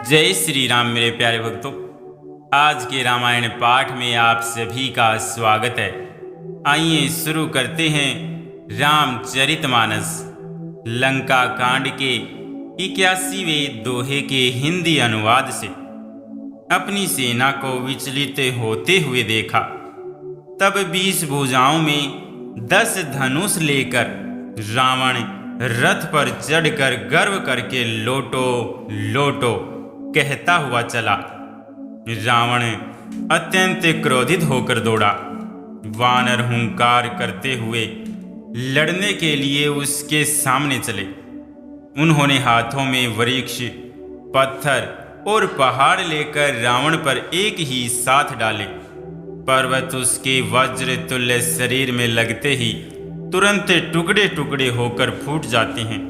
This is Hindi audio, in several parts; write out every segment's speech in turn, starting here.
जय श्री राम मेरे प्यारे भक्तों। आज के रामायण पाठ में आप सभी का स्वागत है। आइए शुरू करते हैं रामचरितमानस लंका कांड के 81वें दोहे के हिंदी अनुवाद से। अपनी सेना को विचलित होते हुए देखा, तब 20 भुजाओं में 10 धनुष लेकर रावण रथ पर चढ़कर गर्व करके लोटो लोटो कहता हुआ चला। रावण अत्यंत क्रोधित होकर दौड़ा। वानर हुंकार करते हुए लड़ने के लिए उसके सामने चले। उन्होंने हाथों में वृक्ष, पत्थर और पहाड़ लेकर रावण पर एक ही साथ डाले। पर्वत उसके वज्र तुल्य शरीर में लगते ही तुरंत टुकड़े टुकड़े होकर फूट जाते हैं।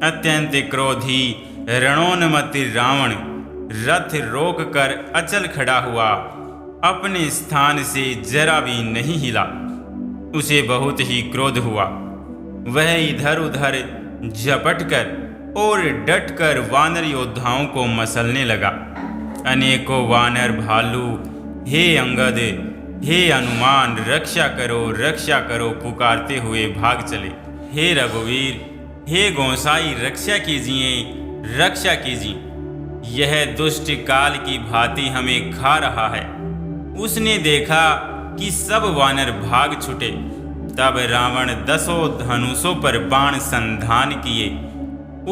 अत्यंत क्रोधी रणोन्मत्त रावण रथ रोककर अचल खड़ा हुआ, अपने स्थान से जरा भी नहीं हिला। उसे बहुत ही क्रोध हुआ। वह इधर उधर झपटकर और डटकर वानर योद्धाओं को मसलने लगा। अनेकों वानर भालू हे अंगद, हे हनुमान, रक्षा करो पुकारते हुए भाग चले। हे रघुवीर, हे गोसाई, रक्षा कीजिए, यह दुष्ट काल की भांति हमें खा रहा है। उसने देखा कि सब वानर भाग छुटे। तब रावण 10 धनुषों पर बाण संधान किए।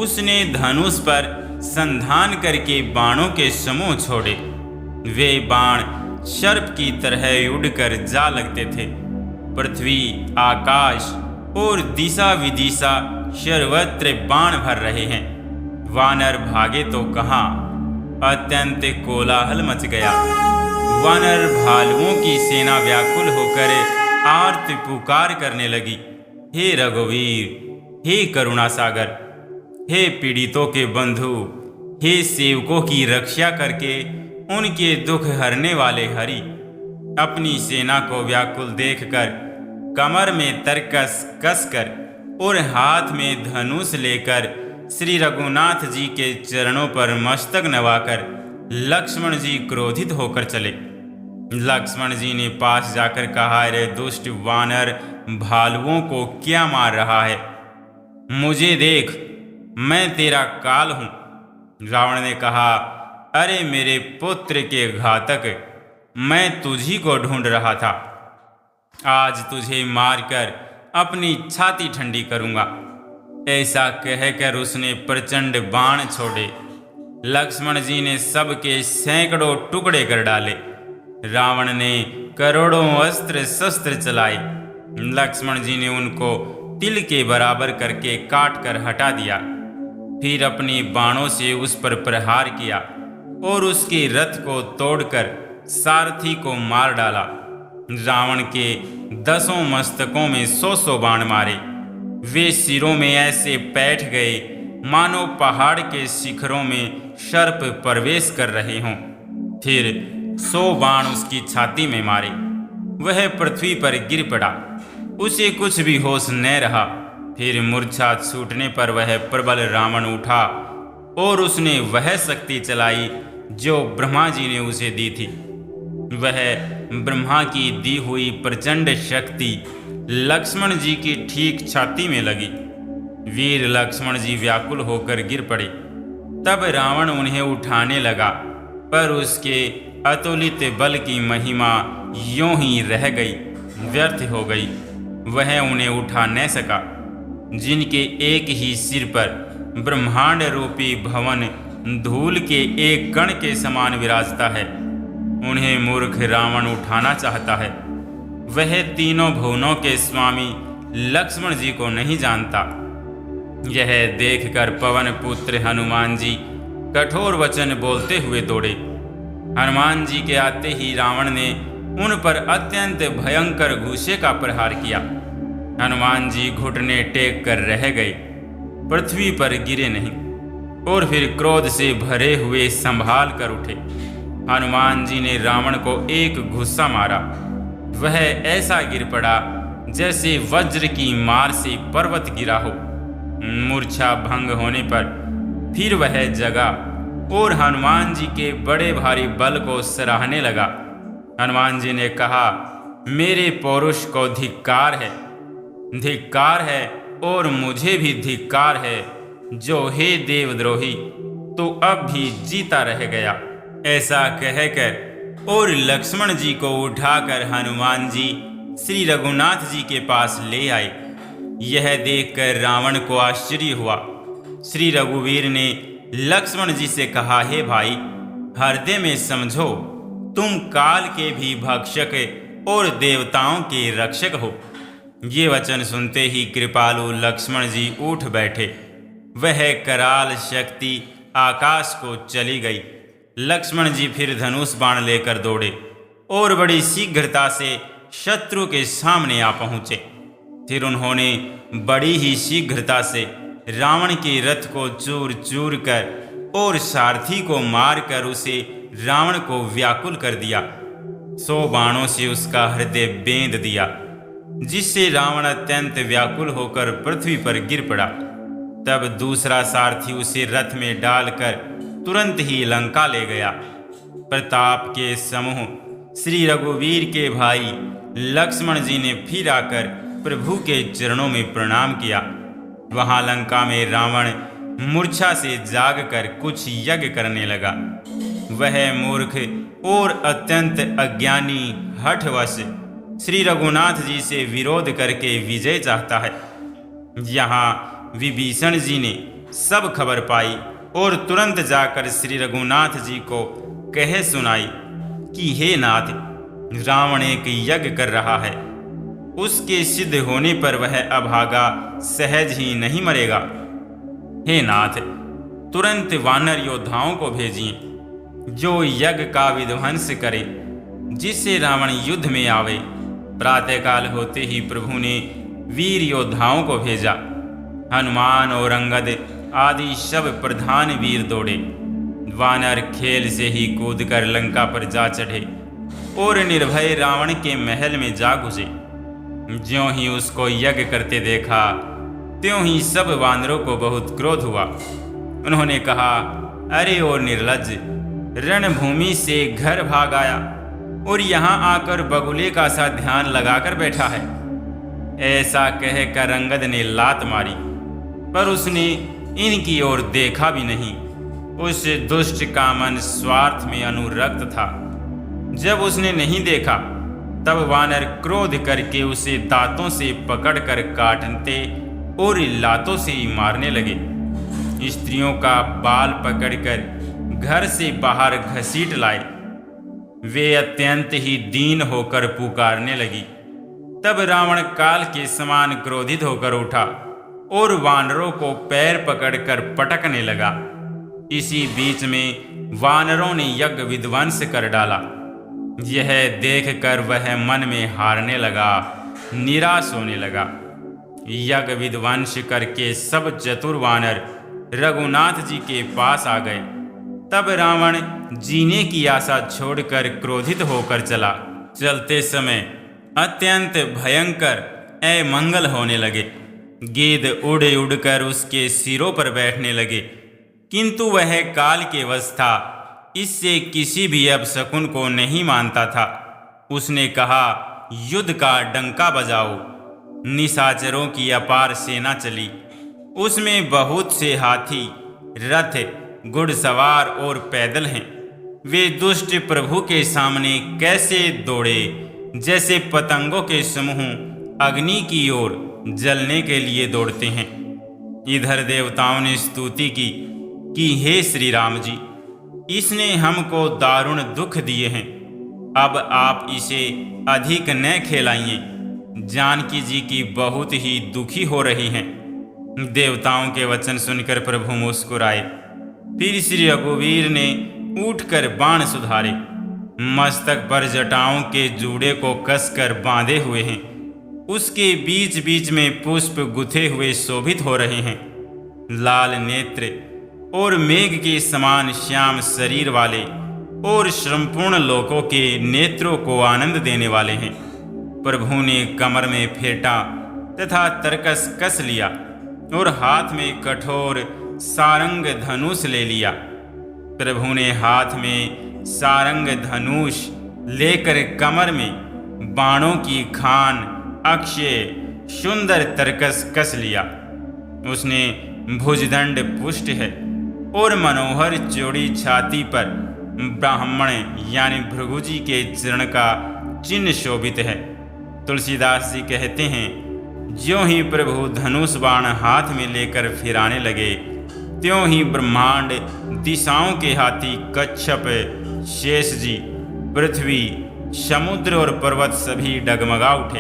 उसने धनुष पर संधान करके बाणों के समूह छोड़े। वे बाण सर्प की तरह उड़कर जा लगते थे। पृथ्वी, आकाश और दिशा विदिशा सर्वत्र बाण भर रहे हैं। वानर भागे तो कहाँ, अत्यंत कोलाहल मच गया। वानर भालुओं की सेना व्याकुल होकर आर्त पुकार करने लगी। हे रघुवीर, हे करुणा सागर, हे पीड़ितों के बंधु, हे सेवकों की रक्षा करके उनके दुख हरने वाले हरि। अपनी सेना को व्याकुल देखकर कमर में तरकस कसकर और हाथ में धनुष लेकर श्री रघुनाथ जी के चरणों पर मस्तक नवाकर लक्ष्मण जी क्रोधित होकर चले। लक्ष्मण जी ने पास जाकर कहा, रे दुष्ट वानर, भालुओं को क्या मार रहा है? मुझे देख, मैं तेरा काल हूं। रावण ने कहा, अरे मेरे पुत्र के घातक, मैं तुझी को ढूंढ रहा था। आज तुझे मारकर अपनी छाती ठंडी करूंगा। ऐसा कहकर उसने प्रचंड बाण छोड़े। लक्ष्मण जी ने सबके सैकड़ों टुकड़े कर डाले। रावण ने करोड़ों अस्त्र शस्त्र चलाए। लक्ष्मण जी ने उनको तिल के बराबर करके काट कर हटा दिया। फिर अपने बाणों से उस पर प्रहार किया और उसके रथ को तोड़कर सारथी को मार डाला। रावण के 10 मस्तकों में 100 बाण मारे। वे सिरों में ऐसे बैठ गए मानो पहाड़ के शिखरों में सर्प प्रवेश कर रहे हों। फिर 100 बाण उसकी छाती में मारे। वह पृथ्वी पर गिर पड़ा। उसे कुछ भी होश न रहा। फिर मूर्छा छूटने पर वह प्रबल रावण उठा और उसने वह शक्ति चलाई जो ब्रह्मा जी ने उसे दी थी। वह ब्रह्मा की दी हुई प्रचंड शक्ति लक्ष्मण जी की ठीक छाती में लगी। वीर लक्ष्मण जी व्याकुल होकर गिर पड़े। तब रावण उन्हें उठाने लगा, पर उसके अतुलित बल की महिमा यूं ही रह गई, व्यर्थ हो गई। वह उन्हें उठा न सका। जिनके एक ही सिर पर ब्रह्मांड रूपी भवन धूल के एक कण के समान विराजता है, उन्हें मूर्ख रावण उठाना चाहता है। वह तीनों भुवनों के स्वामी लक्ष्मण जी को नहीं जानता। यह देखकर पवन पुत्र हनुमान जी कठोर वचन बोलते हुए दौड़े। हनुमान जी के आते ही रावण ने उन पर अत्यंत भयंकर गुस्से का प्रहार किया। हनुमान जी घुटने टेक कर रह गए, पृथ्वी पर गिरे नहीं और फिर क्रोध से भरे हुए संभाल कर उठे। हनुमान जी ने रावण को एक घुस्सा मारा। वह ऐसा गिर पड़ा जैसे वज्र की मार से पर्वत गिरा हो। मूर्छा भंग होने पर फिर वह जगा और हनुमान जी के बड़े भारी बल को सराहने लगा। हनुमान जी ने कहा, मेरे पौरुष को धिक्कार है, धिक्कार है और मुझे भी धिक्कार है, जो हे देवद्रोही तो अब भी जीता रह गया। ऐसा कहकर और लक्ष्मण जी को उठाकर हनुमान जी श्री रघुनाथ जी के पास ले आए। यह देखकर रावण को आश्चर्य हुआ। श्री रघुवीर ने लक्ष्मण जी से कहा, हे भाई, हृदय में समझो, तुम काल के भी भक्षक और देवताओं के रक्षक हो। ये वचन सुनते ही कृपालु लक्ष्मण जी उठ बैठे। वह कराल शक्ति आकाश को चली गई। लक्ष्मण जी फिर धनुष बाण लेकर दौड़े और बड़ी शीघ्रता से शत्रु के सामने आ पहुंचे। फिर उन्होंने बड़ी ही शीघ्रता से रावण के रथ को चूर चूर कर और सारथी को मारकर उसे रावण को व्याकुल कर दिया। 100 बाणों से उसका हृदय बेंध दिया, जिससे रावण अत्यंत व्याकुल होकर पृथ्वी पर गिर पड़ा। तब दूसरा सारथी उसे रथ में डालकर तुरंत ही लंका ले गया। प्रताप के समूह श्री रघुवीर के भाई लक्ष्मण जी ने फिर आकर प्रभु के चरणों में प्रणाम किया। वहां लंका में रावण मूर्छा से जागकर कुछ यज्ञ करने लगा। वह मूर्ख और अत्यंत अज्ञानी हठवश श्री रघुनाथ जी से विरोध करके विजय चाहता है। यहाँ विभीषण जी ने सब खबर पाई और तुरंत जाकर श्री रघुनाथ जी को कह सुनाई कि हे नाथ, रावण एक यज्ञ कर रहा है। उसके सिद्ध होने पर वह अभागा सहज ही नहीं मरेगा। हे नाथ, तुरंत वानर योद्धाओं को भेजिए, जो यज्ञ का विध्वंस करे, जिससे रावण युद्ध में आवे। प्रातःकाल होते ही प्रभु ने वीर योद्धाओं को भेजा। हनुमान और अंगद आदि सब प्रधान वीर दौड़े। वानर खेल से ही कूदकर लंका पर जा चढ़े और निर्भय रावण के महल में जा घुसे। ज्यों ही उसको यज्ञ करते देखा, त्यों ही सब वानरों को बहुत क्रोध हुआ। उन्होंने कहा, अरे ओ निर्लज्ज, रणभूमि से घर भाग आया और यहाँ आकर बगुले का सा ध्यान लगाकर बैठा है। ऐसा कहकर अंगद ने लात मारी, पर उसने इनकी ओर देखा भी नहीं। उस दुष्ट का मन स्वार्थ में अनुरक्त था। जब उसने नहीं देखा, तब वानर क्रोध करके उसे दांतों से पकड़कर काटते और लातों से ही मारने लगे। स्त्रियों का बाल पकड़कर घर से बाहर घसीट लाए। वे अत्यंत ही दीन होकर पुकारने लगी। तब रावण काल के समान क्रोधित होकर उठा और वानरों को पैर पकड़कर पटकने लगा। इसी बीच में वानरों ने यज्ञ विध्वंस कर डाला। यह देखकर वह मन में हारने लगा, निराश होने लगा। यज्ञ विध्वंस करके सब चतुर वानर रघुनाथ जी के पास आ गए। तब रावण जीने की आशा छोड़कर क्रोधित होकर चला। चलते समय अत्यंत भयंकर अमंगल होने लगे। गेंद उड़ उड़कर उसके सिरों पर बैठने लगे, किंतु वह काल के वश था, इससे किसी भी अपशकुन को नहीं मानता था। उसने कहा, युद्ध का डंका बजाओ। निशाचरों की अपार सेना चली। उसमें बहुत से हाथी, रथ, घुड़सवार और पैदल हैं। वे दुष्ट प्रभु के सामने कैसे दौड़े, जैसे पतंगों के समूह अग्नि की ओर जलने के लिए दौड़ते हैं। इधर देवताओं ने स्तुति की कि हे श्री राम जी, इसने हमको दारुण दुख दिए हैं, अब आप इसे अधिक न खेलाइए। जानकी जी की बहुत ही दुखी हो रही हैं। देवताओं के वचन सुनकर प्रभु मुस्कुराए। फिर श्री रघुवीर ने उठकर बाण सुधारे। मस्तक पर जटाओं के जूड़े को कसकर बांधे हुए हैं। उसके बीच बीच में पुष्प गुथे हुए शोभित हो रहे हैं। लाल नेत्र और मेघ के समान श्याम शरीर वाले और श्रमपूर्ण लोकों के नेत्रों को आनंद देने वाले हैं। प्रभु ने कमर में फेंटा तथा तरकस कस लिया और हाथ में कठोर सारंग धनुष ले लिया। प्रभु ने हाथ में सारंग धनुष लेकर कमर में बाणों की खान अक्षय सुंदर तरकस कस लिया। उसने भुजदंड पुष्ट है और मनोहर चौड़ी छाती पर ब्राह्मण यानी भृगुजी के चरण का चिन्ह शोभित है। तुलसीदास जी कहते हैं, ज्यों ही प्रभु धनुष बाण हाथ में लेकर फिराने लगे, त्यों ही ब्रह्मांड दिशाओं के हाथी कच्छप, शेष जी, पृथ्वी, समुद्र और पर्वत सभी डगमगा उठे।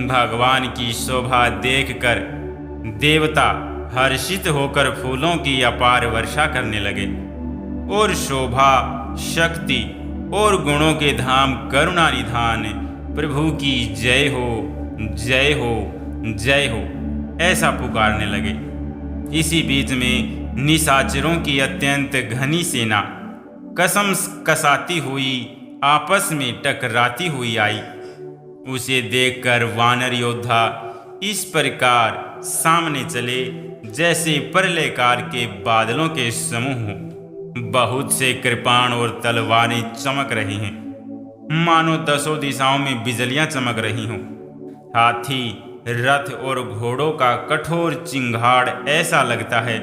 भगवान की शोभा देखकर देवता हर्षित होकर फूलों की अपार वर्षा करने लगे और शोभा, शक्ति और गुणों के धाम करुणा निधान प्रभु की जय हो, जय हो, जय हो ऐसा पुकारने लगे। इसी बीच में निशाचरों की अत्यंत घनी सेना कसम कसाती हुई आपस में टकराती हुई आई। उसे देखकर वानर योद्धा इस प्रकार सामने चले जैसे प्रलयकार के बादलों के समूह हों। बहुत से कृपाण और तलवारें चमक रही हैं, मानो दसों दिशाओं में बिजलियां चमक रही हों। हाथी, रथ और घोड़ों का कठोर चिंगाड़ ऐसा लगता है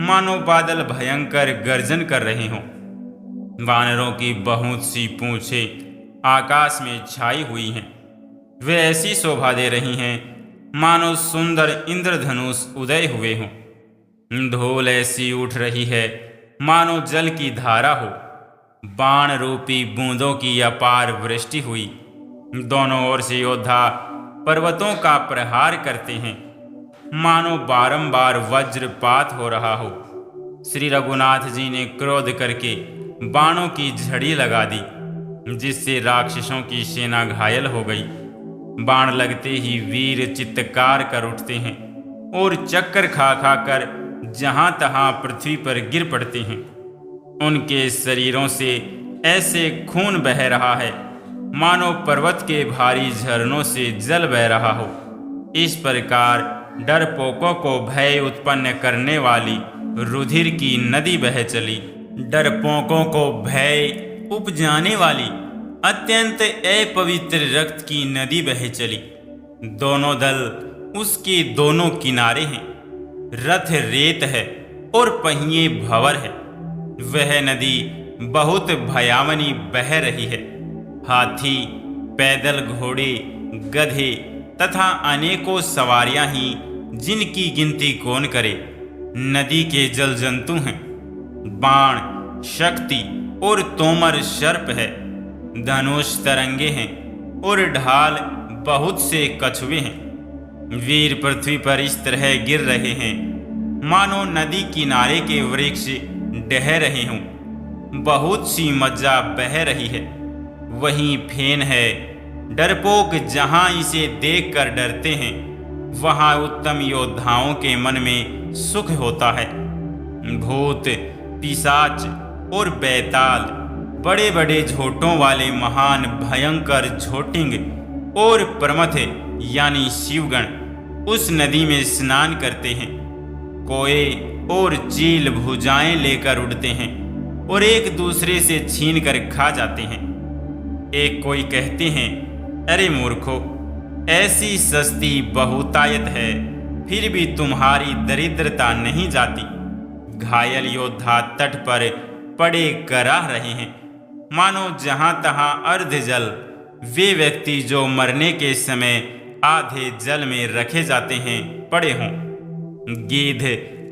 मानो बादल भयंकर गर्जन कर रहे हों। वानरों की बहुत सी पूंछें आकाश में छाई हुई हैं। वे ऐसी शोभा दे रही हैं मानो सुंदर इंद्रधनुष उदय हुए हों। धूल ऐसी उठ रही है मानो जल की धारा हो। बाण रूपी बूंदों की अपार वृष्टि हुई। दोनों ओर से योद्धा पर्वतों का प्रहार करते हैं, मानो बारंबार वज्रपात हो रहा हो। श्री रघुनाथ जी ने क्रोध करके बाणों की झड़ी लगा दी, जिससे राक्षसों की सेना घायल हो गई। बाण लगते ही वीर चित्कार कर उठते हैं और चक्कर खा खा कर जहां तहां पृथ्वी पर गिर पड़ते हैं। उनके शरीरों से ऐसे खून बह रहा है मानो पर्वत के भारी झरनों से जल बह रहा हो। इस प्रकार डरपोकों को भय उत्पन्न करने वाली रुधिर की नदी बह चली। डरपोकों को भय उपजाने वाली अत्यंत अपवित्र रक्त की नदी बह चली। दोनों दल उसके दोनों किनारे हैं। रथ रेत है और पहिए भंवर है। वह नदी बहुत भयावनी बह रही है। हाथी, पैदल घोड़े, गधे तथा अनेकों सवारियां ही, जिनकी गिनती कौन करे, नदी के जल जंतु हैं। बाण, शक्ति और तोमर सर्प है। धनुष तरंगे हैं और ढाल बहुत से कछुए हैं। वीर पृथ्वी पर इस तरह गिर रहे हैं मानो नदी किनारे के वृक्ष डह रहे हों। बहुत सी मज्जा बह रही है। वहीं फेन है। डरपोक जहां इसे देखकर डरते हैं, वहां उत्तम योद्धाओं के मन में सुख होता है। भूत, पिशाच और बैताल, बड़े बड़े झोटों वाले महान भयंकर झोटिंग और प्रमथ यानी शिवगण उस नदी में स्नान करते हैं। कोए और चील भुजाएं लेकर उड़ते हैं और एक दूसरे से छीन कर खा जाते हैं। एक कोई कहते हैं, अरे मूर्खो, ऐसी सस्ती बहुतायत है, फिर भी तुम्हारी दरिद्रता नहीं जाती। घायल योद्धा तट पर पड़े कराह रहे हैं, मानो जहां तहां अर्ध जल। वे व्यक्ति जो मरने के समय आधे जल में रखे जाते हैं पड़े हों। गीध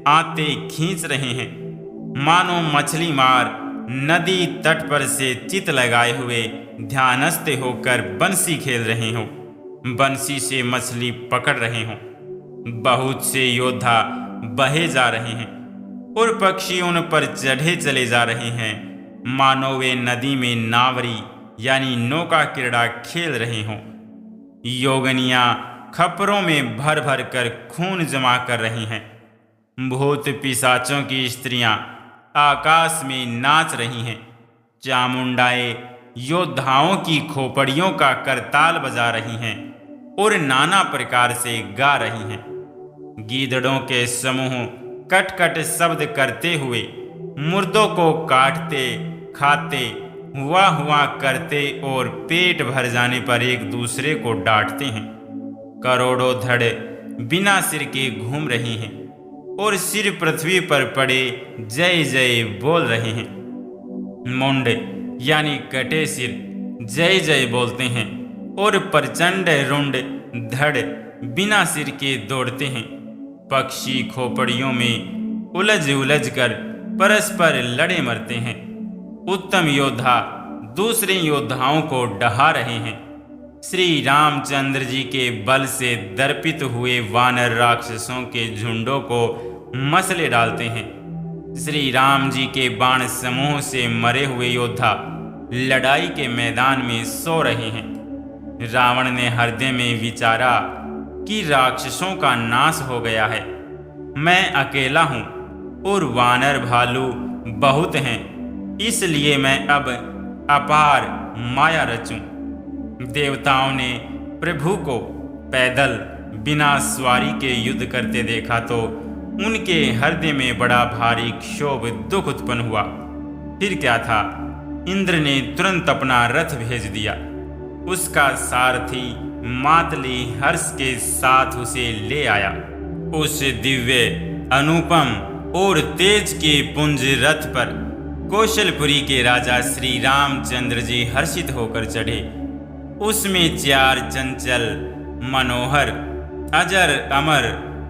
आते खींच रहे हैं, मानो मछली मार नदी तट पर से चित लगाए हुए ध्यानस्थ होकर बंसी खेल रहे हों, बंसी से मछली पकड़ रहे हों। बहुत से योद्धा बहे जा रहे हैं और पक्षी उन पर चढ़े चले जा रहे हैं, मानो वे नदी में नावरी यानी नौका क्रीड़ा खेल रहे हों। योगनियां खपरों में भर भर कर खून जमा कर रही हैं। भूत पिशाचों की स्त्रियां आकाश में नाच रही हैं। चामुंडाएं योद्धाओं की खोपड़ियों का करताल बजा रही हैं और नाना प्रकार से गा रही हैं। गीदड़ों के समूह कट कट शब्द करते हुए मुर्दों को काटते खाते हुआ करते और पेट भर जाने पर एक दूसरे को डांटते हैं। करोड़ों धड़ बिना सिर के घूम रहे हैं और सिर पृथ्वी पर पड़े जय जय बोल रहे हैं। मुंड यानी कटे सिर जय जय बोलते हैं और प्रचंड रुंड धड़ बिना सिर के दौड़ते हैं। पक्षी खोपड़ियों में उलझ कर परस्पर लड़े मरते हैं। उत्तम योद्धा दूसरे योद्धाओं को डहा रहे हैं। श्री रामचंद्र जी के बल से दर्पित हुए वानर राक्षसों के झुंडों को मसले डालते हैं। श्री राम जी के बाण समूह से मरे हुए योद्धा लड़ाई के मैदान में सो रहे हैं। रावण ने हृदय में विचारा कि राक्षसों का नाश हो गया है, मैं अकेला हूँ और वानर भालू बहुत हैं, इसलिए मैं अब अपार माया रचूं। देवताओं ने प्रभु को पैदल बिना सवारी के युद्ध करते देखा तो उनके हृदय में बड़ा भारी क्षोभ दुख उत्पन्न हुआ। फिर क्या था, इंद्र ने तुरंत अपना रथ भेज दिया। उसका सारथी मातली हर्ष के साथ उसे ले आया। उस दिव्य अनुपम और तेज के पुंज रथ पर कौशलपुरी के राजा श्री रामचंद्र जी हर्षित होकर चढ़े। उसमें 4 चंचल मनोहर अजर अमर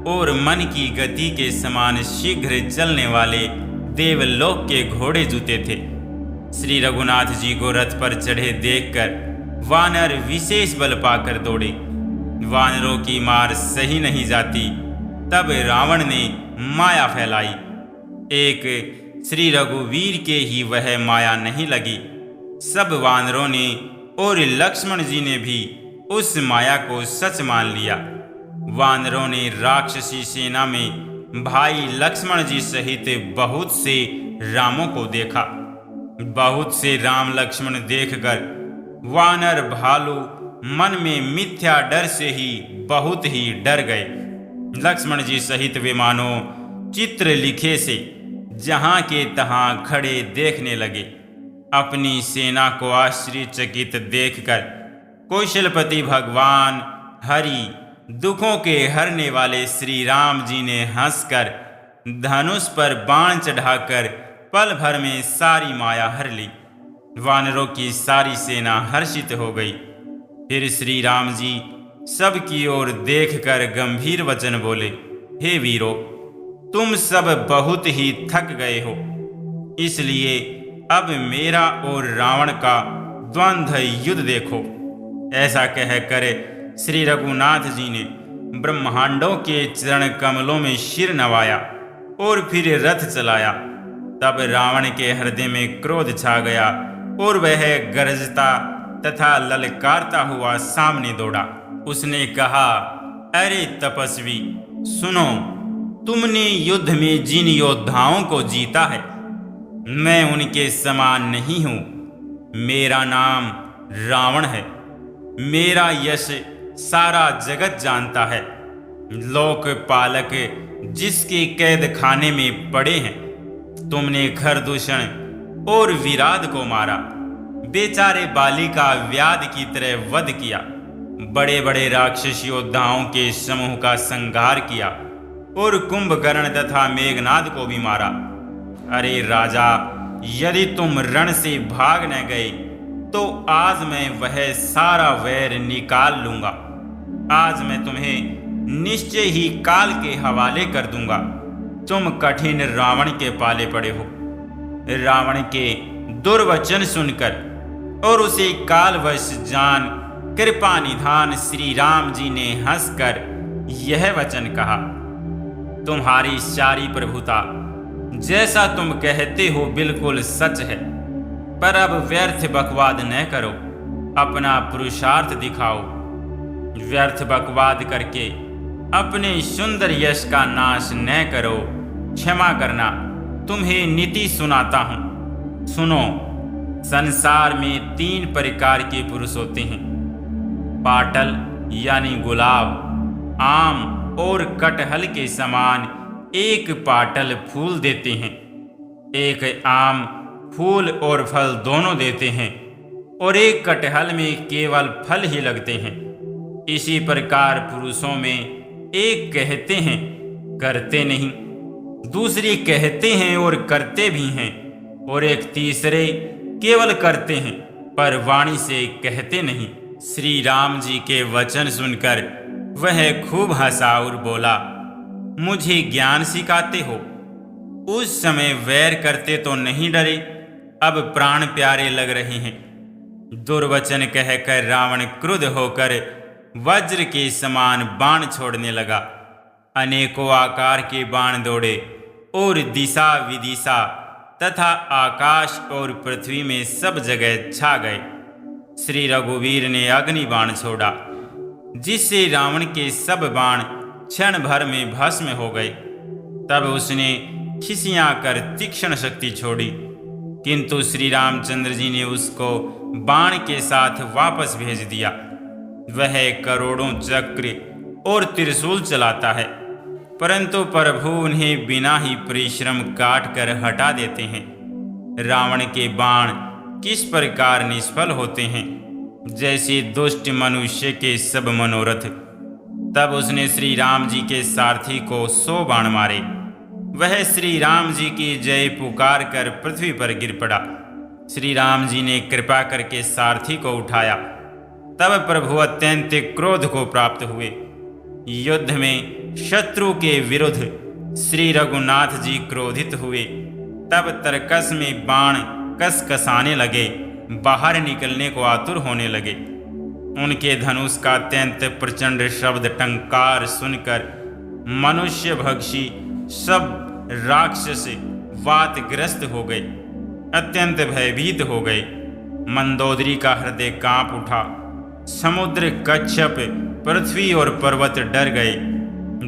और मन की गति के समान शीघ्र चलने वाले देवलोक के घोड़े जूते थे। श्री रघुनाथ जी को रथ पर चढ़े देखकर वानर विशेष बल पाकर दौड़े। वानरों की मार सही नहीं जाती। तब रावण ने माया फैलाई। एक श्री रघुवीर के ही वह माया नहीं लगी। सब वानरों ने और लक्ष्मण जी ने भी उस माया को सच मान लिया। वानरों ने राक्षसी सेना में भाई लक्ष्मण जी सहित बहुत से रामों को देखा। बहुत से राम लक्ष्मण देखकर वानर भालू मन में मिथ्या डर से ही बहुत ही डर गए। लक्ष्मण जी सहित वे मानो चित्र लिखे से जहां के तहां खड़े देखने लगे। अपनी सेना को आश्चर्यचकित देखकर कौशलपति भगवान हरि दुखों के हरने वाले श्री राम जी ने हंसकर धनुष पर बाण चढ़ाकर पल भर में सारी माया हर ली। वानरों की सारी सेना हर्षित हो गई। फिर श्री राम जी सबकी ओर देखकर गंभीर वचन बोले, हे वीरों, तुम सब बहुत ही थक गए हो, इसलिए अब मेरा और रावण का द्वंद्व युद्ध देखो। ऐसा कहकर श्री रघुनाथ जी ने ब्रह्मांडों के चरण कमलों में सिर नवाया और फिर रथ चलाया। तब रावण के हृदय में क्रोध छा गया और वह गरजता तथा ललकारता हुआ सामने दौड़ा। उसने कहा, अरे तपस्वी सुनो, तुमने युद्ध में जिन योद्धाओं को जीता है मैं उनके समान नहीं हूं। मेरा नाम रावण है। मेरा यश सारा जगत जानता है। लोकपालक जिसके कैद खाने में पड़े हैं। तुमने खरदूषण और विराट को मारा, बेचारे बाली का व्याध की तरह वध किया, बड़े बड़े राक्षस योद्धाओं के समूह का संहार किया और कुंभकर्ण तथा मेघनाद को भी मारा। अरे राजा, यदि तुम रण से भाग न गए तो आज मैं वह सारा वैर निकाल लूंगा। आज मैं तुम्हें निश्चय ही काल के हवाले कर दूंगा। तुम कठिन रावण के पाले पड़े हो। रावण के दुर्वचन सुनकर और उसे कालवश जान कृपा निधान श्री राम जी ने हंसकर यह वचन कहा, तुम्हारी सारी प्रभुता जैसा तुम कहते हो बिल्कुल सच है, पर अब व्यर्थ बकवाद न करो, अपना पुरुषार्थ दिखाओ। व्यर्थ बकवाद करके अपने सुंदर यश का नाश न करो। क्षमा करना, तुम्हें नीति सुनाता हूं। सुनो, संसार में 3 प्रकार के पुरुष होते हैं। पाटल यानी गुलाब, आम और कटहल के समान एक पाटल फूल देते हैं। एक आम फूल और फल दोनों देते हैं और एक कटहल में केवल फल ही लगते हैं। इसी प्रकार पुरुषों में एक कहते हैं करते नहीं, दूसरे कहते हैं और करते भी हैं, और एक तीसरे केवल करते हैं पर वाणी से कहते नहीं। श्री राम जी के वचन सुनकर वह खूब हंसा और बोला, मुझे ज्ञान सिखाते हो। उस समय वैर करते तो नहीं डरे, अब प्राण प्यारे लग रहे हैं। दुर्वचन कहकर रावण क्रुद्ध होकर वज्र के समान बाण छोड़ने लगा। अनेकों आकार के बाण दौड़े और दिशा विदिशा तथा आकाश और पृथ्वी में सब जगह छा गए। श्री रघुवीर ने अग्नि बाण छोड़ा, जिससे रावण के सब बाण क्षण भर में भस्म हो गए। तब उसने खिसियां कर तीक्ष्ण शक्ति छोड़ी, किंतु श्री रामचंद्र जी ने उसको बाण के साथ वापस भेज दिया। वह करोड़ों चक्र और त्रिशूल चलाता है, परंतु प्रभु उन्हें बिना ही परिश्रम काट कर हटा देते हैं। रावण के बाण किस प्रकार निष्फल होते हैं, जैसे दुष्ट मनुष्य के सब मनोरथ। तब उसने श्री राम जी के सारथी को 100 बाण मारे। वह श्री राम जी की जय पुकार कर पृथ्वी पर गिर पड़ा। श्री राम जी ने कृपा करके सारथी को उठाया। तब प्रभु अत्यंत क्रोध को प्राप्त हुए। युद्ध में शत्रु के विरुद्ध श्री रघुनाथ जी क्रोधित हुए। तब तरकस में बाण कस कसाने लगे, बाहर निकलने को आतुर होने लगे। उनके धनुष का अत्यंत प्रचंड शब्द टंकार सुनकर मनुष्य भक्षी सब राक्षस वातग्रस्त हो गए, अत्यंत भयभीत हो गए। मंदोदरी का हृदय कांप उठा। समुद्र, कच्छप, पृथ्वी और पर्वत डर गए।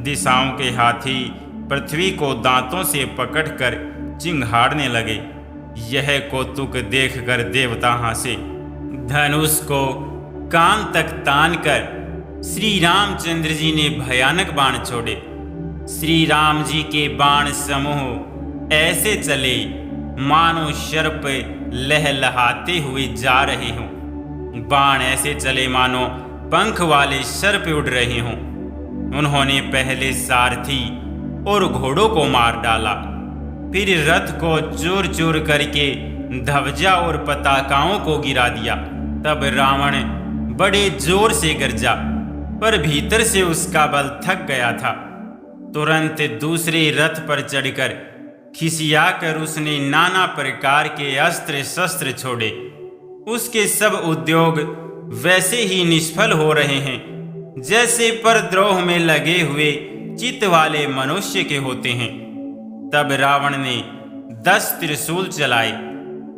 दिशाओं के हाथी पृथ्वी को दांतों से पकड़कर चिंघाड़ने लगे। यह कौतुक देखकर देवता हंसे। धनुष को कान तक तान कर श्री रामचंद्र जी ने भयानक बाण छोड़े। श्री राम जी के बाण समूह ऐसे चले मानो सर्प लहलहाते हुए जा रहे हों। बाण ऐसे चले मानो पंख वाले सर्प उड़ रहे हों। उन्होंने पहले सारथी और घोड़ों को मार डाला, फिर रथ को चूर चूर करके ध्वजा और पताकाओं को गिरा दिया। तब रावण बड़े जोर से गरजा, पर भीतर से उसका बल थक गया था। तुरंत दूसरे रथ पर चढ़कर खिसियाकर उसने नाना प्रकार के अस्त्र शस्त्र छोड़े। उसके सब उद्योग वैसे ही निष्फल हो रहे हैं जैसे परद्रोह में लगे हुए चित्त वाले मनुष्य के होते हैं। तब रावण ने 10 त्रिशूल चलाए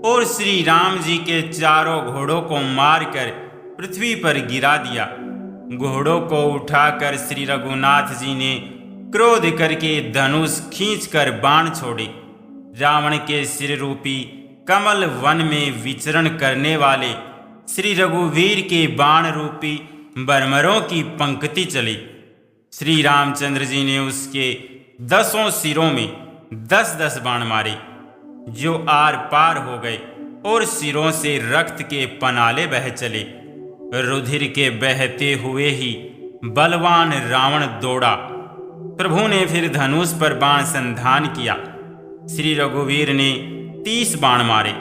और श्री राम जी के चारों घोड़ों को मारकर पृथ्वी पर गिरा दिया। घोड़ों को उठाकर श्री रघुनाथ जी ने क्रोध करके धनुष खींचकर बाण छोड़े। रावण के सिर रूपी कमल वन में विचरण करने वाले श्री रघुवीर के बाण रूपी बरमरों की पंक्ति चली। श्री रामचंद्र जी ने उसके 10 सिरों में 10-10 बाण मारे, जो आर पार हो गए और सिरों से रक्त के पनाले बह चले। रुधिर के बहते हुए ही बलवान रावण दौड़ा। प्रभु ने फिर धनुष पर बाण संधान किया। श्री रघुवीर ने 30 बाण मारे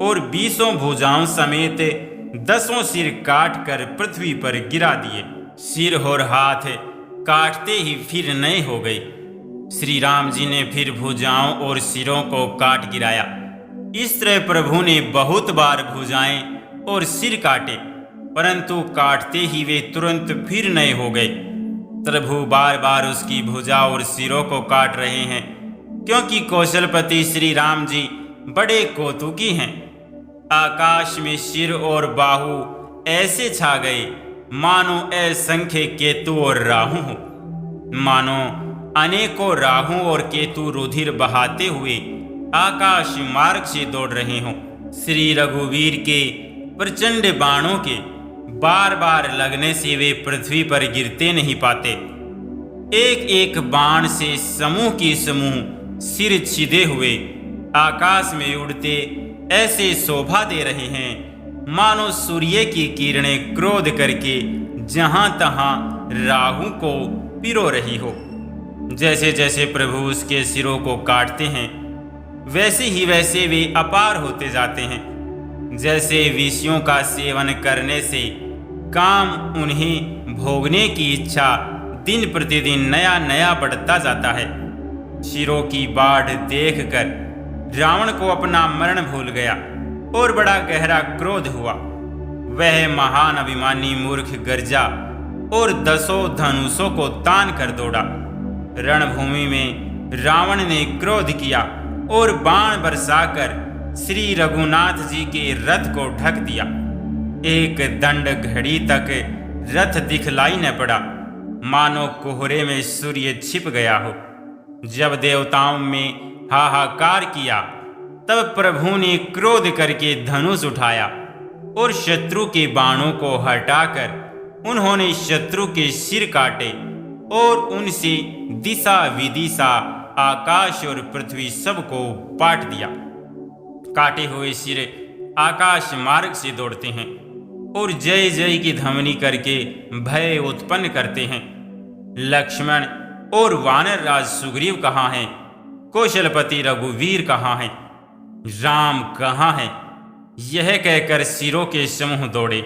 और 20 भुजाओं समेत 10 सिर काट कर पृथ्वी पर गिरा दिए। सिर और हाथ काटते ही फिर नए हो गए। श्री राम जी ने फिर भुजाओं और सिरों को काट गिराया। इस तरह प्रभु ने बहुत बार भुजाएं और सिर काटे, परंतु काटते ही वे तुरंत फिर नए हो गए। प्रभु बार बार उसकी भुजा और सिरों को काट रहे हैं, क्योंकि कौशलपति श्री राम जी बड़े कौतुकी हैं। आकाश में सिर और बाहु ऐसे छा गए मानो असंख्य केतु और राहु हो। मानो अनेकों राहु और केतु रुधिर बहाते हुए आकाश मार्ग से दौड़ रहे हों। श्री रघुवीर के प्रचंड बाणों के बार बार लगने से वे पृथ्वी पर गिरते नहीं पाते। एक एक बाण से समूह की समूह सिर छिदे हुए आकाश में उड़ते ऐसे शोभा दे रहे हैं मानो सूर्य की किरणें क्रोध करके जहां तहां राहु को पिरो रही हो। जैसे जैसे प्रभु उसके सिरों को काटते हैं वैसे ही वैसे वे अपार होते जाते हैं। जैसे विषयों का सेवन करने से काम उन्हें भोगने की इच्छा दिन प्रतिदिन नया नया बढ़ता जाता है। सिरों की बाढ़ देखकर रावण को अपना मरण भूल गया और बड़ा गहरा क्रोध हुआ। वह महान अभिमानी मूर्ख गर्जा और 10 धनुषों को तान कर दौड़ा। रणभूमि में रावण ने क्रोध किया और बाण बरसाकर श्री रघुनाथ जी के रथ को ढक दिया। एक दंड घड़ी तक रथ दिखलाई न पड़ा, मानो कोहरे में सूर्य छिप गया हो। जब देवताओं में हाहाकार किया तब प्रभु ने क्रोध करके धनुष उठाया और शत्रु के बाणों को हटाकर उन्होंने शत्रु के सिर काटे और उनसे दिशा विदिशा आकाश और पृथ्वी सबको पाट दिया। काटे हुए सिर आकाश मार्ग से दौड़ते हैं और जय जय की ध्वनि करके भय उत्पन्न करते हैं। लक्ष्मण और वानर राज सुग्रीव कहाँ हैं? कौशलपति रघुवीर कहाँ हैं? राम कहाँ हैं? यह कहकर सिरों के समूह दौड़े।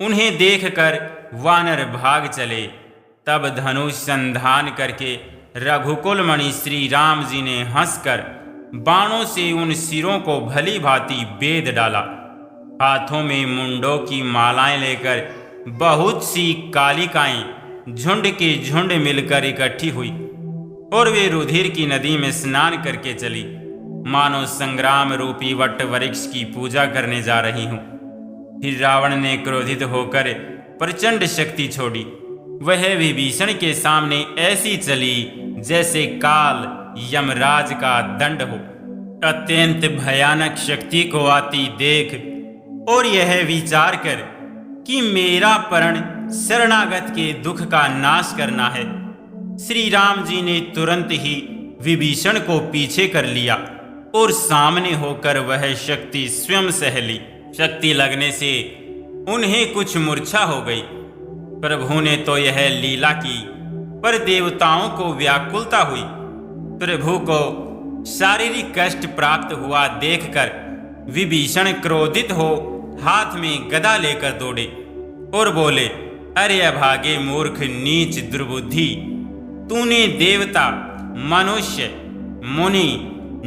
उन्हें देखकर वानर भाग चले। तब धनुष संधान करके रघुकुल मणि श्री राम जी ने हंसकर बाणों से उन सिरों को भली भांति बेध डाला। हाथों में मुंडों की मालाएं लेकर बहुत सी कालिकाएं झुंड के झुंड मिलकर इकट्ठी हुई और वे रुधिर की नदी में स्नान करके चली, मानो संग्राम रूपी वट वृक्ष की पूजा करने जा रही हूं। फिर रावण ने क्रोधित होकर प्रचंड शक्ति छोड़ी। वह विभीषण के सामने ऐसी चली जैसे काल यमराज का दंड हो। अत्यंत भयानक शक्ति को आती देख और यह विचार कर कि मेरा प्रण शरणागत के दुख का नाश करना है, श्री राम जी ने तुरंत ही विभीषण को पीछे कर लिया और सामने होकर वह शक्ति स्वयं सह ली। शक्ति लगने से उन्हें कुछ मूर्छा हो गई। प्रभु ने तो यह लीला की, पर देवताओं को व्याकुलता हुई। प्रभु को शारीरिक कष्ट प्राप्त हुआ देखकर विभीषण क्रोधित हो हाथ में गदा लेकर दौड़े और बोले, अरे अभागे मूर्ख नीच दुर्बुद्धि, तूने देवता मनुष्य मुनि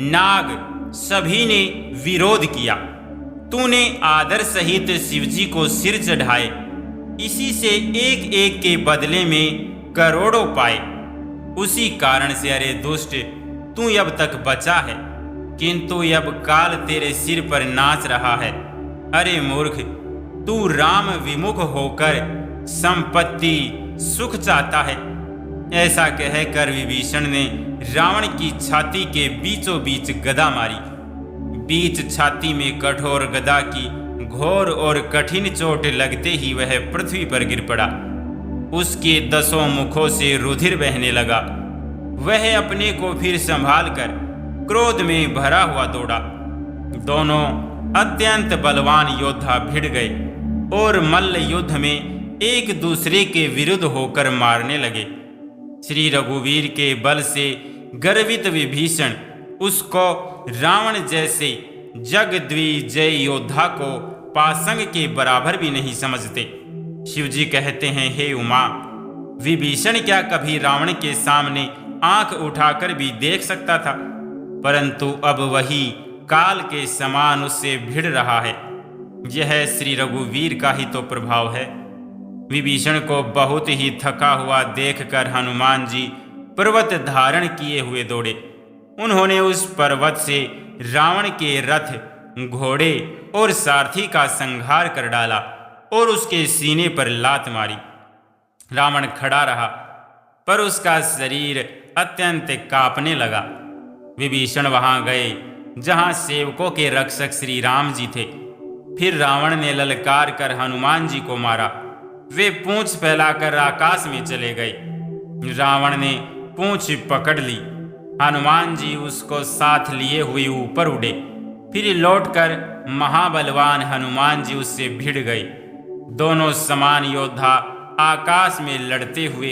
नाग सभी ने विरोध किया। तूने आदर सहित शिवजी को सिर चढ़ाए, इसी से एक एक के बदले में करोड़ों पाए। उसी कारण से अरे दुष्ट तू अब तक बचा है, किंतु अब काल तेरे सिर पर नाच रहा है। अरे मूर्ख, तू राम विमुख होकर संपत्ति सुख चाहता है। ऐसा कहकर विभीषण ने रावण की छाती के बीचों बीच गदा मारी। बीच छाती में कठोर गदा की घोर और कठिन चोट लगते ही वह पृथ्वी पर गिर पड़ा। उसके 10 मुखों से रुधिर बहने लगा। वह अपने को फिर संभाल कर क्रोध में भरा हुआ दौड़ा। दोनों अत्यंत बलवान योद्धा भिड़ गए और मल्ल युद्ध में एक दूसरे के विरुद्ध होकर मारने लगे। श्री रघुवीर के बल से गर्वित विभीषण उसको रावण जैसे जगद्विजय योद्धा को पासंग के बराबर भी नहीं समझते। शिवजी कहते हैं, हे उमा, विभीषण क्या कभी रावण के सामने आंख उठाकर भी देख सकता था? परंतु अब वही काल के समान उससे भिड़ रहा है। यह श्री रघुवीर का ही तो प्रभाव है। विभीषण को बहुत ही थका हुआ देखकर हनुमान जी पर्वत धारण किए हुए दौड़े। उन्होंने उस पर्वत से रावण के रथ, घोड़े और सारथी का संहार कर डाला और उसके सीने पर लात मारी। रावण खड़ा रहा, पर उसका शरीर अत्यंत कांपने लगा। विभीषण वहां गए जहां सेवकों के रक्षक श्री राम जी थे। फिर रावण ने ललकार कर हनुमान जी को मारा। वे पूंछ फैलाकर आकाश में चले गए। रावण ने पूंछ पकड़ ली हनुमान जी उसको साथ लिए हुए ऊपर उड़े। फिर लौटकर महाबलवान हनुमान जी उससे भिड़ गए। दोनों समान योद्धा आकाश में लड़ते हुए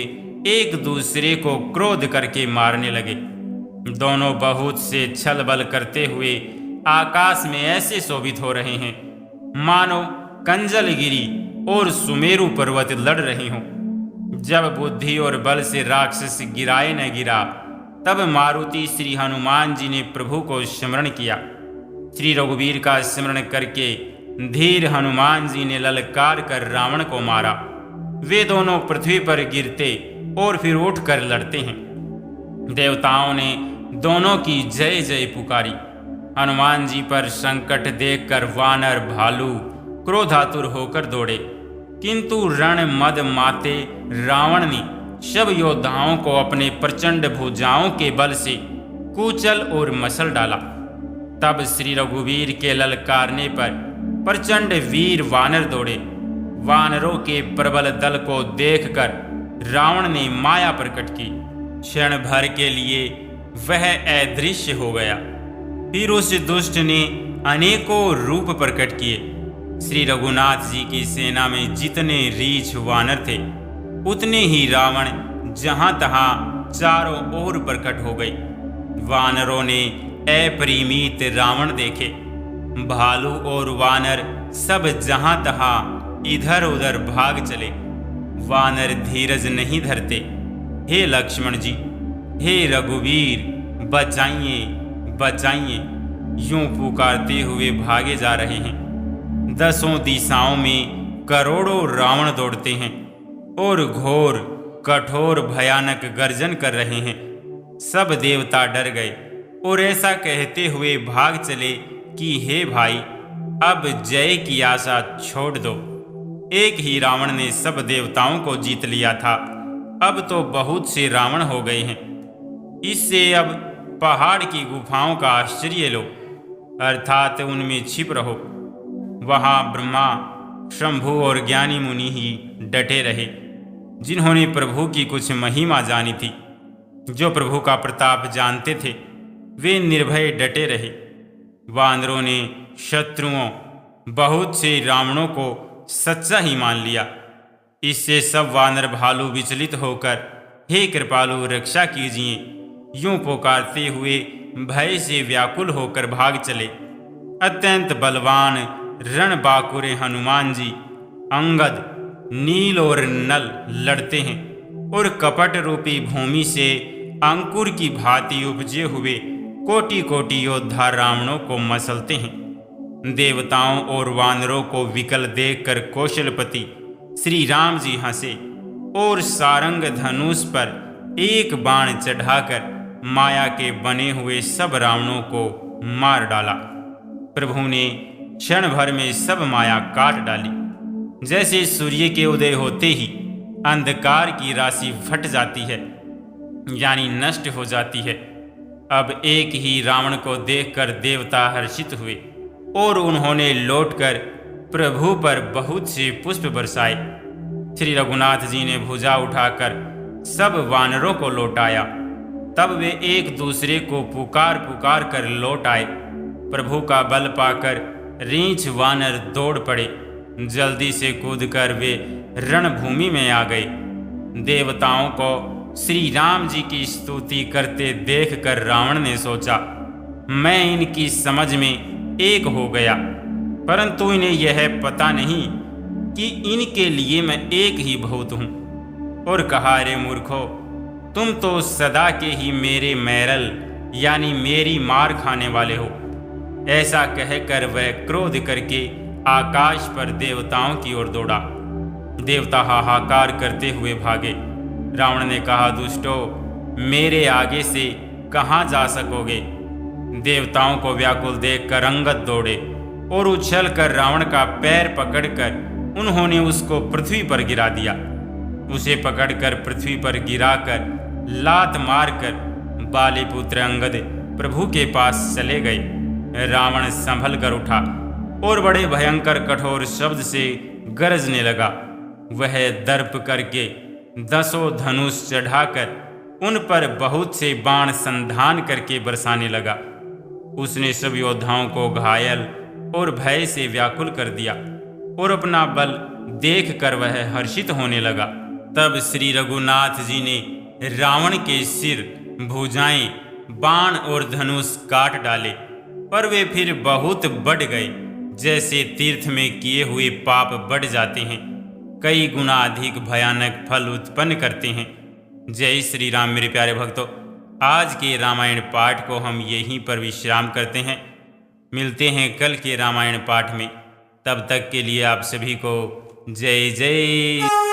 एक दूसरे को क्रोध करके मारने लगे। दोनों बहुत से छल बल करते हुए आकाश में ऐसे शोभित हो रहे हैं मानो कंजलगिरी और सुमेरु पर्वत लड़ रहे हों। जब बुद्धि और बल से राक्षस गिराए न गिरा, तब मारुति श्री हनुमान जी ने प्रभु को स्मरण किया। श्री रघुवीर का स्मरण करके धीर हनुमान जी ने ललकार कर रावण को मारा। वे दोनों पृथ्वी पर गिरते और फिर उठकर लड़ते हैं। देवताओं ने दोनों की जय जय पुकारी। हनुमान जी पर संकट देखकर वानर भालू क्रोधातुर होकर दौड़े, किंतु रण मद माते रावण ने सब योद्धाओं को अपने प्रचंड भुजाओं के बल से कुचल और मसल डाला। तब श्री रघुवीर के ललकारने पर प्रचंड वीर वानर दौड़े। वानरों के प्रबल दल को देखकर रावण ने माया प्रकट की। क्षण भर के लिए वह अदृश्य हो गया। फिर उस दुष्ट ने अनेकों रूप प्रकट किए। श्री रघुनाथ जी की सेना में जितने रीछ वानर थे, उतने ही रावण जहां तहां चारों ओर प्रकट हो गए। वानरों ने अपरिमित रावण देखे। भालू और वानर सब जहां तहां इधर उधर भाग चले। वानर धीरज नहीं धरते। हे लक्ष्मण जी, हे रघुवीर, बचाइए बचाइए, यूं पुकारते हुए भागे जा रहे हैं। दसों दिशाओं में करोड़ों रावण दौड़ते हैं और घोर कठोर भयानक गर्जन कर रहे हैं। सब देवता डर गए और ऐसा कहते हुए भाग चले कि हे भाई, अब जय की आशा छोड़ दो। एक ही रावण ने सब देवताओं को जीत लिया था, अब तो बहुत से रावण हो गए हैं। इससे अब पहाड़ की गुफाओं का आश्चर्य लो, अर्थात उनमें छिप रहो। वहां ब्रह्मा, शंभु और ज्ञानी मुनि ही डटे रहे, जिन्होंने प्रभु की कुछ महिमा जानी थी। जो प्रभु का प्रताप जानते थे, वे निर्भय डटे रहे। वानरों ने शत्रुओं बहुत से रावणों को सच्चा ही मान लिया। इससे सब वानर भालू विचलित होकर हे कृपालु रक्षा कीजिए यूं पुकारते हुए भय से व्याकुल होकर भाग चले। अत्यंत बलवान रणबांकुरे हनुमान जी अंगद, नील और नल लड़ते हैं और कपट रूपी भूमि से अंकुर की भांति उपजे हुए कोटि कोटि योद्धा रावणों को मसलते हैं। देवताओं और वानरों को विकल देखकर कौशलपति श्री राम जी हंसे और सारंग धनुष पर एक बाण चढ़ाकर माया के बने हुए सब रावणों को मार डाला। प्रभु ने क्षण भर में सब माया काट डाली। जैसे सूर्य के उदय होते ही अंधकार की राशि फट जाती है, यानी नष्ट हो जाती है। अब एक ही रावण को देखकर देवता हर्षित हुए और उन्होंने लौटकर प्रभु पर बहुत से पुष्प बरसाए। श्री रघुनाथ जी ने भुजा उठाकर सब वानरों को लौटाया। तब वे एक दूसरे को पुकार पुकार कर लौट आए। प्रभु का बल पाकर रीछ वानर दौड़ पड़े। जल्दी से कूदकर वे रणभूमि में आ गए। देवताओं को श्री राम जी की स्तुति करते देखकर रावण ने सोचा, मैं इनकी समझ में एक हो गया, परंतु इन्हें यह पता नहीं कि इनके लिए मैं एक ही बहुत हूं। और कहा, रे मूर्खो, तुम तो सदा के ही मेरे मैरल यानी मेरी मार खाने वाले हो। ऐसा कहकर वह क्रोध करके आकाश पर देवताओं की ओर दौड़ा। देवता हाहाकार करते हुए भागे। रावण ने कहा, दुष्टो, मेरे आगे से कहाँ जा सकोगे। देवताओं को व्याकुल देखकर अंगद दौड़े और उछलकर रावण का पैर पकड़कर उन्होंने उसको पृथ्वी पर गिरा दिया। उसे पकड़कर पृथ्वी पर गिराकर लात मारकर बालीपुत्र अंगद प्रभु के पास चले गए। रावण संभल कर उठा और बड़े भयंकर कठोर शब्द से गरजने लगा। वह दर्प करके 10 धनुष चढ़ाकर उन पर बहुत से बाण संधान करके बरसाने लगा। उसने सब योद्धाओं को घायल और भय से व्याकुल कर दिया और अपना बल देखकर वह हर्षित होने लगा। तब श्री रघुनाथ जी ने रावण के सिर, भुजाएं, बाण और धनुष काट डाले, पर वे फिर बहुत बढ़ गए, जैसे तीर्थ में किए हुए पाप बढ़ जाते हैं, कई गुना अधिक भयानक फल उत्पन्न करते हैं। जय श्री राम। मेरे प्यारे भक्तों, आज के रामायण पाठ को हम यहीं पर विश्राम करते हैं। मिलते हैं कल के रामायण पाठ में। तब तक के लिए आप सभी को जय जय।